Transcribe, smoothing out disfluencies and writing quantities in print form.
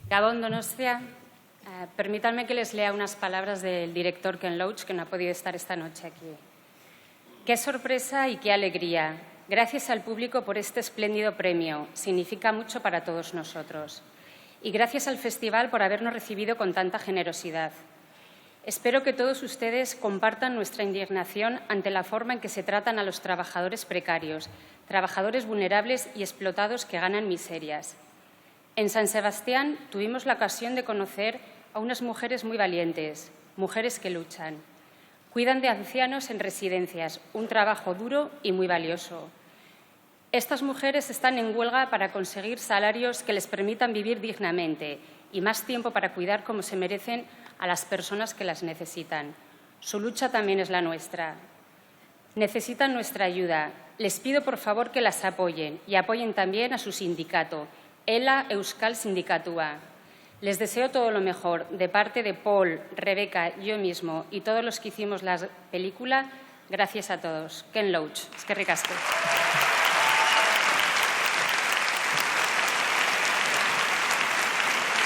Gabón Donostia, permítanme que les lea unas palabras del director Ken Loach, que no ha podido estar esta noche aquí. Qué sorpresa y qué alegría. Gracias al público por este espléndido premio. Significa mucho para todos nosotros. Y gracias al festival por habernos recibido con tanta generosidad. Espero que todos ustedes compartan nuestra indignación ante la forma en que se tratan a los trabajadores precarios, trabajadores vulnerables y explotados que ganan miserias. En San Sebastián tuvimos la ocasión de conocer a unas mujeres muy valientes, mujeres que luchan. Cuidan de ancianos en residencias, un trabajo duro y muy valioso. Estas mujeres están en huelga para conseguir salarios que les permitan vivir dignamente y más tiempo para cuidar como se merecen a las personas que las necesitan. Su lucha también es la nuestra. Necesitan nuestra ayuda. Les pido, por favor, que las apoyen y apoyen también a su sindicato, ELA Euskal Sindikatua. Les deseo todo lo mejor de parte de Paul, Rebeca, yo mismo y todos los que hicimos la película. Gracias a todos. Ken Loach. Eskerrik asko.